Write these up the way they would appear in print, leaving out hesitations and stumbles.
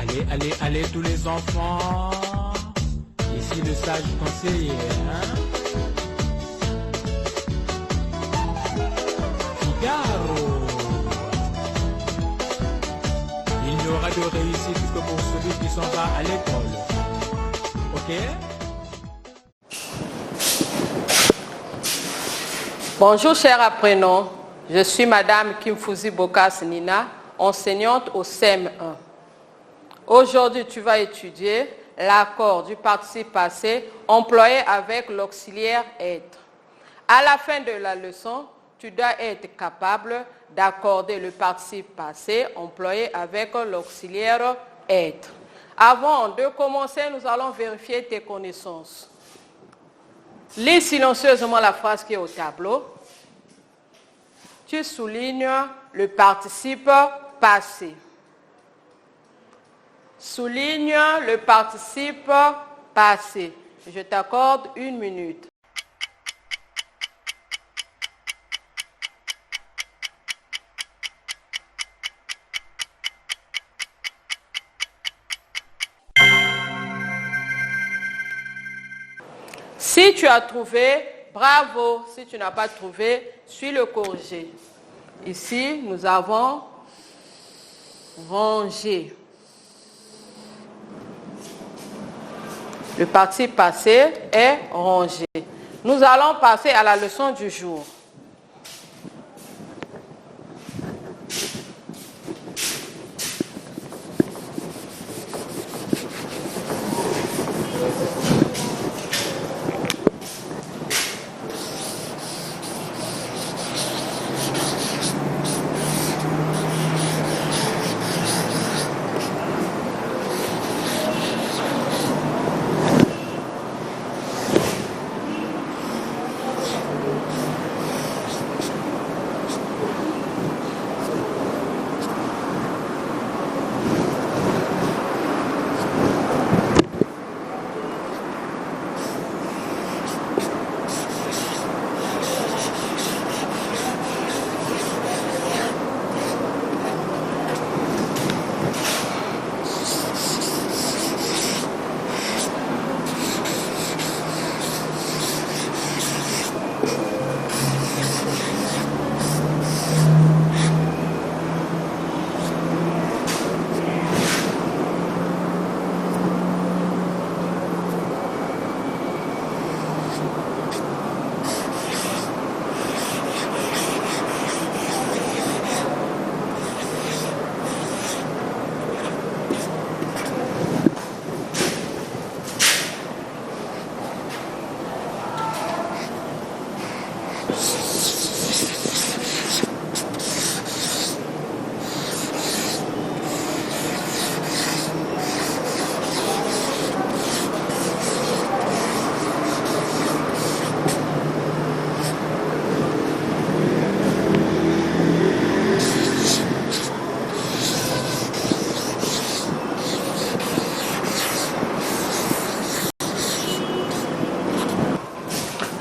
Allez, allez, allez tous les enfants. Ici le sage conseiller, hein? Figaro. Il n'y aura de réussite que pour celui qui s'en va à l'école. Ok? Bonjour chers apprenants, je suis Madame Kimfuzi Bokas Nina, enseignante au CEM1. Aujourd'hui, tu vas étudier l'accord du participe passé employé avec l'auxiliaire être. À la fin de la leçon, tu dois être capable d'accorder le participe passé employé avec l'auxiliaire être. Avant de commencer, nous allons vérifier tes connaissances. Lis silencieusement la phrase qui est au tableau. Tu soulignes le participe passé. Souligne le participe passé. Je t'accorde 1 minute. Si tu as trouvé, bravo. Si tu n'as pas trouvé, suis le corrigé. Ici, nous avons rangé. Le participe passé est rangé. Nous allons passer à la leçon du jour.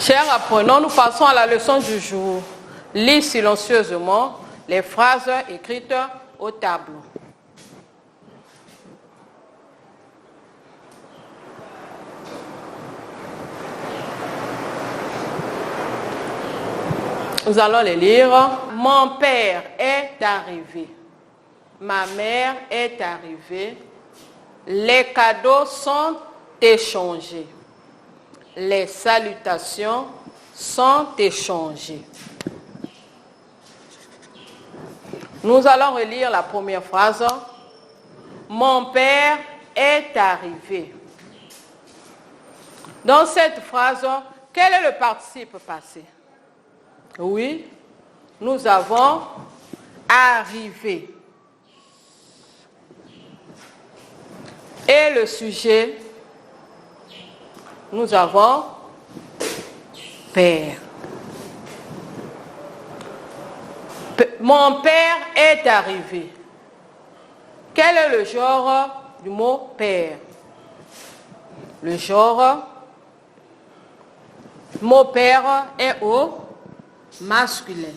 Chers apprenants, nous passons à la leçon du jour. Lis silencieusement les phrases écrites au tableau. Nous allons les lire. Mon père est arrivé. Ma mère est arrivée. Les cadeaux sont échangés. Les salutations sont échangées. Nous allons relire la première phrase. Mon père est arrivé. Dans cette phrase, quel est le participe passé? Oui, nous avons arrivé. Et le sujet, nous avons père. Mon père est arrivé. Quel est le genre du mot père? Le genre du mot père est au masculin.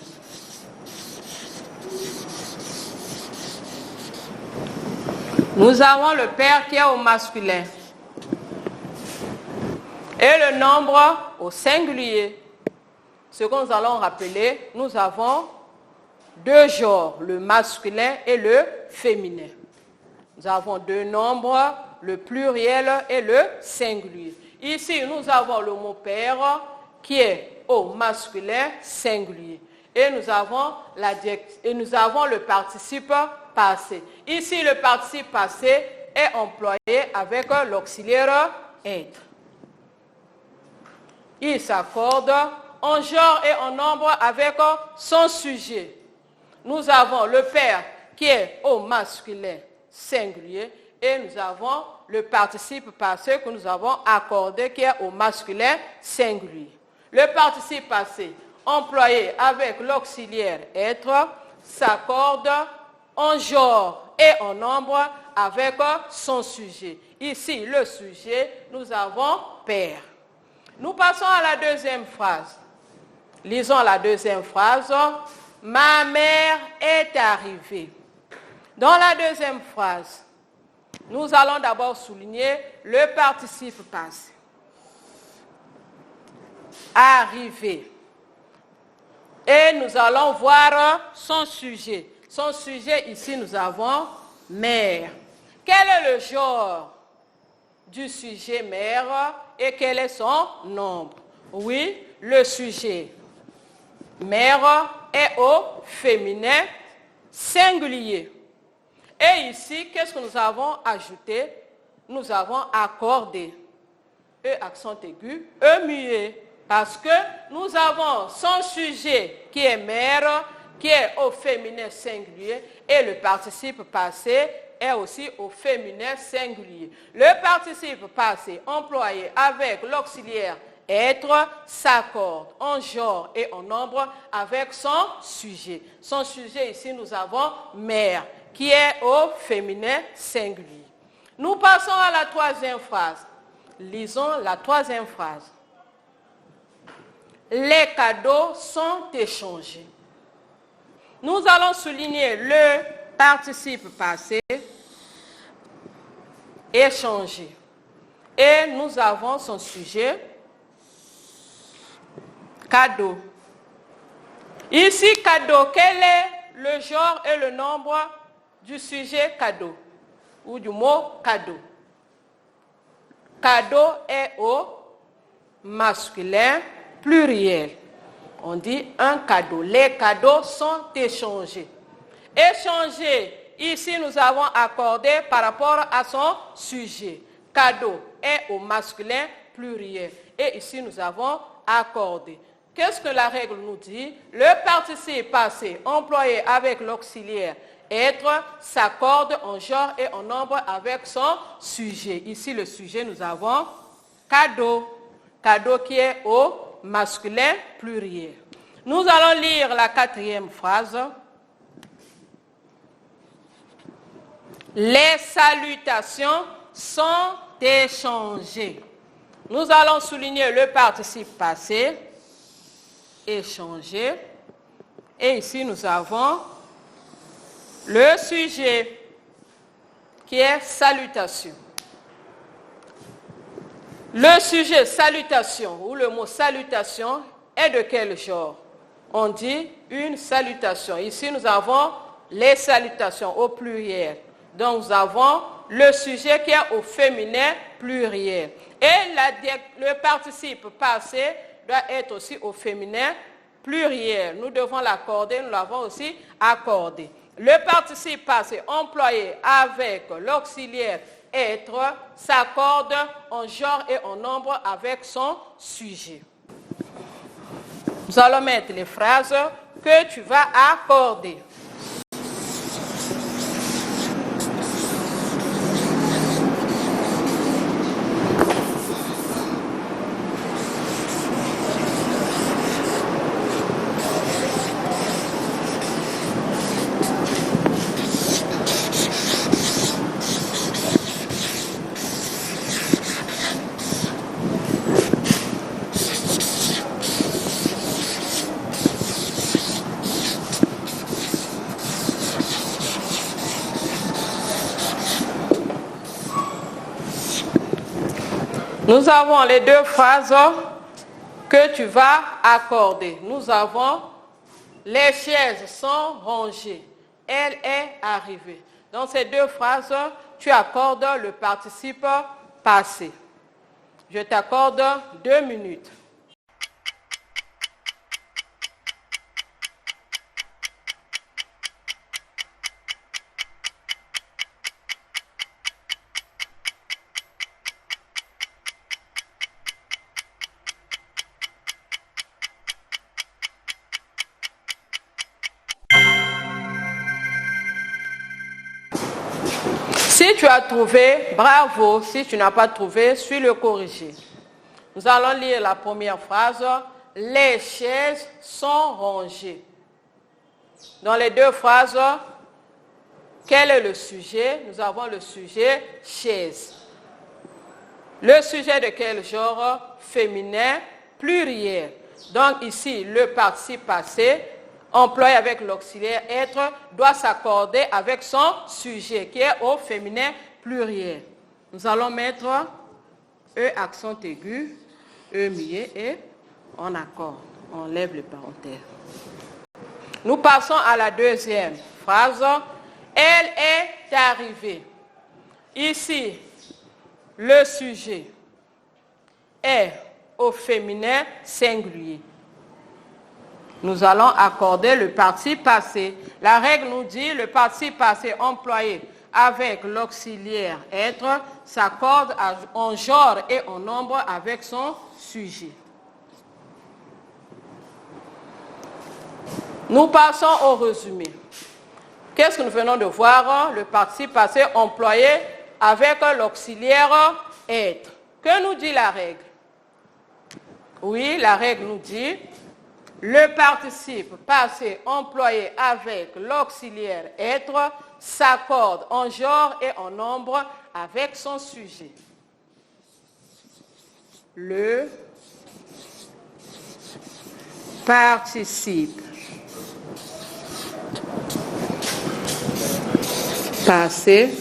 Nous avons le père qui est au masculin. Et le nombre au singulier. Ce que nous allons rappeler, nous avons deux genres, le masculin et le féminin. Nous avons deux nombres, le pluriel et le singulier. Ici, nous avons le mot père qui est au masculin singulier. Et nous avons le participe passé. Ici, le participe passé est employé avec l'auxiliaire être. Il s'accorde en genre et en nombre avec son sujet. Nous avons le père qui est au masculin singulier et nous avons le participe passé que nous avons accordé qui est au masculin singulier. Le participe passé employé avec l'auxiliaire être s'accorde en genre et en nombre avec son sujet. Ici, le sujet, nous avons père. Nous passons à la deuxième phrase. Lisons la deuxième phrase. Ma mère est arrivée. Dans la deuxième phrase, nous allons d'abord souligner le participe passé. Arrivé. Et nous allons voir son sujet. Son sujet, ici, nous avons mère. Quel est le genre du sujet mère et quel est son nombre? Oui, le sujet mère est au féminin singulier. Et ici, qu'est-ce que nous avons ajouté? Nous avons accordé. E accent aigu, E muet. Parce que nous avons son sujet qui est mère, qui est au féminin singulier, et le participe passé est aussi au féminin singulier. Le participe passé employé avec l'auxiliaire être s'accorde en genre et en nombre avec son sujet. Son sujet ici, nous avons mère, qui est au féminin singulier. Nous passons à la troisième phrase. Lisons la troisième phrase. Les cadeaux sont échangés. Nous allons souligner le participe passé, échanger. Et nous avons son sujet, cadeau. Ici, cadeau, quel est le genre et le nombre du sujet cadeau ou du mot cadeau? Cadeau est au masculin pluriel. On dit un cadeau. Les cadeaux sont échangés. Échangés, ici nous avons accordé par rapport à son sujet. Cadeau est au masculin pluriel. Et ici nous avons accordé. Qu'est-ce que la règle nous dit? Le participe passé employé avec l'auxiliaire être s'accorde en genre et en nombre avec son sujet. Ici, le sujet, nous avons cadeau. Cadeau qui est au masculin pluriel. Nous allons lire la quatrième phrase. Les salutations sont échangées. Nous allons souligner le participe passé, échanger. Et ici, nous avons le sujet qui est salutation. Le sujet salutation ou le mot salutation est de quel genre? On dit une salutation. Ici, nous avons les salutations au pluriel. Donc, nous avons le sujet qui est au féminin pluriel. Et le participe passé doit être aussi au féminin pluriel. Nous devons l'accorder, nous l'avons aussi accordé. Le participe passé employé avec l'auxiliaire être s'accorde en genre et en nombre avec son sujet. Nous allons mettre les phrases que tu vas accorder. Nous avons les deux phrases que tu vas accorder. Nous avons les chaises sont rangées. Elle est arrivée. Dans ces deux phrases, tu accordes le participe passé. Je t'accorde 2 minutes. Si tu as trouvé, bravo. Si tu n'as pas trouvé, suis le corrigé. Nous allons lire la première phrase. Les chaises sont rangées. Dans les deux phrases, quel est le sujet? Nous avons le sujet chaise. Le sujet de quel genre? Féminin, pluriel. Donc ici, le participe passé employé avec l'auxiliaire être doit s'accorder avec son sujet qui est au féminin pluriel. Nous allons mettre E accent aigu, E muet et on accorde. On lève les parenthèses. Nous passons à la deuxième phrase. Elle est arrivée. Ici, le sujet est au féminin singulier. Nous allons accorder le participe passé. La règle nous dit le participe passé employé avec l'auxiliaire être s'accorde en genre et en nombre avec son sujet. Nous passons au résumé. Qu'est-ce que nous venons de voir? Le participe passé employé avec l'auxiliaire être. Que nous dit la règle? Oui, la règle nous dit le participe passé employé avec l'auxiliaire être s'accorde en genre et en nombre avec son sujet. Le participe passé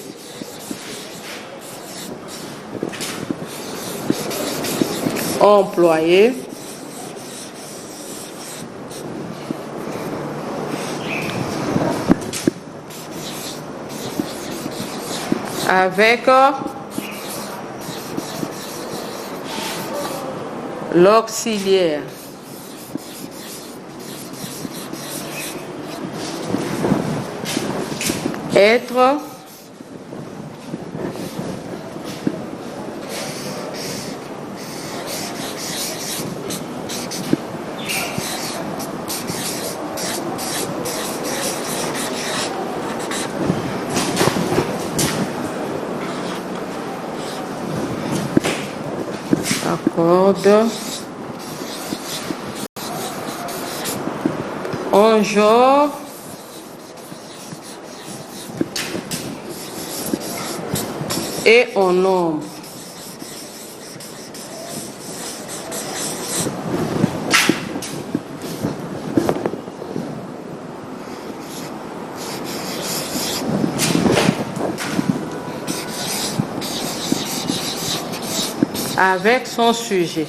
employé avec l'auxiliaire être accorde en genre et en nombre. Avec son sujet.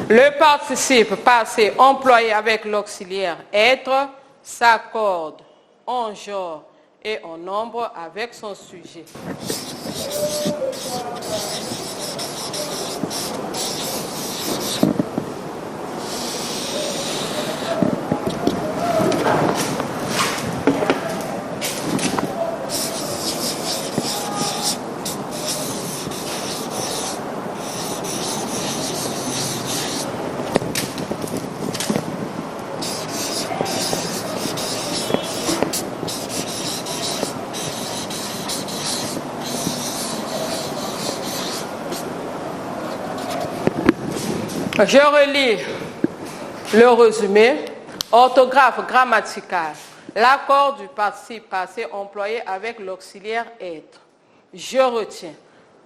Le participe passé employé avec l'auxiliaire être s'accorde en genre et en nombre avec son sujet. Je relis le résumé. Orthographe grammaticale. L'accord du participe passé employé avec l'auxiliaire être. Je retiens.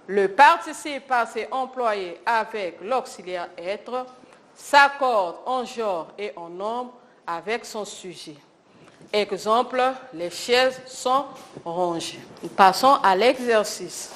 Le participe passé employé avec l'auxiliaire être s'accorde en genre et en nombre avec son sujet. Exemple, les chaises sont rangées. Nous passons à l'exercice.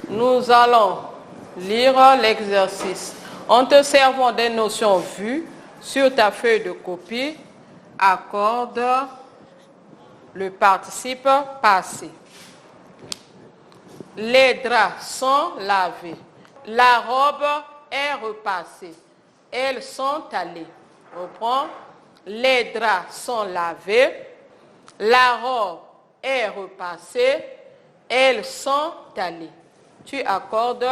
Nous allons lire l'exercice. En te servant des notions vues sur ta feuille de copie, accorde le participe passé. Les draps sont lavés. La robe est repassée. Elles sont allées. Reprends. Les draps sont lavés. La robe est repassée. Elles sont allées. Tu accordes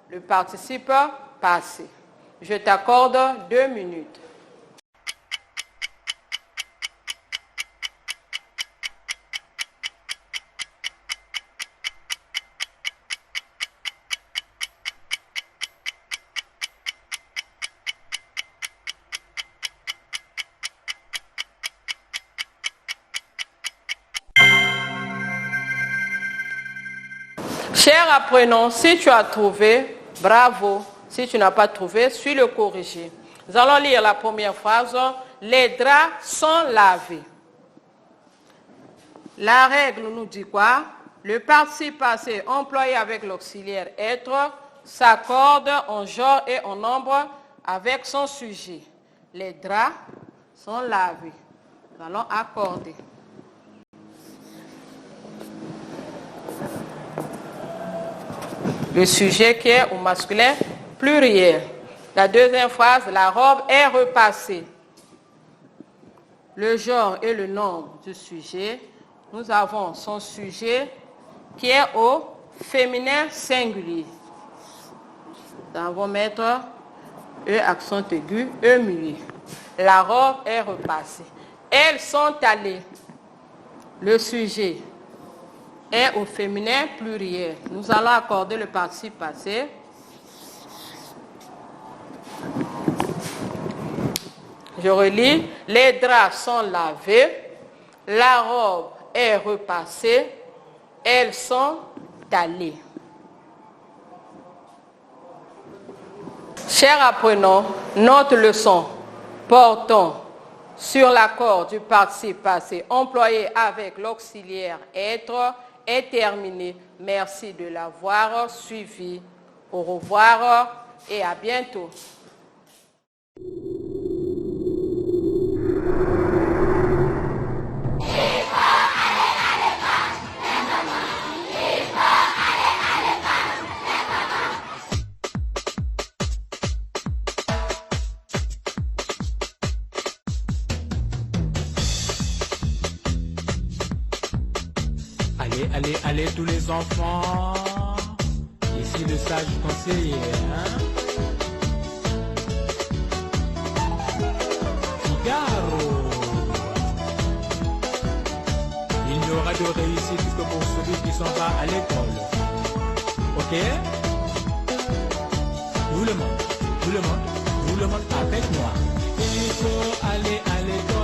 le participe passé. Je t'accorde 2 minutes. Cher apprenant, si tu as trouvé, bravo. Si tu n'as pas trouvé, suis le corrigé. Nous allons lire la première phrase. Les draps sont lavés. La règle nous dit quoi? Le participe passé employé avec l'auxiliaire être s'accorde en genre et en nombre avec son sujet. Les draps sont lavés. Nous allons accorder. Le sujet qui est au masculin pluriel. La deuxième phrase, la robe est repassée. Le genre et le nombre du sujet. Nous avons son sujet qui est au féminin singulier. Nous allons mettre E accent aigu, E muet. La robe est repassée. Elles sont allées. Le sujet est au féminin pluriel. Nous allons accorder le participe passé. Je relis. Les draps sont lavés. La robe est repassée. Elles sont allées. Chers apprenants, notre leçon portant sur l'accord du participe passé employé avec l'auxiliaire être est terminée. Merci de l'avoir suivi. Au revoir et à bientôt. Allez, allez, allez tous les enfants. Ici le sage conseiller, hein? Figaro. Il n'y aura de réussite que pour celui qui s'en va à l'école. Ok? Tout le monde avec moi. Il faut aller à l'école.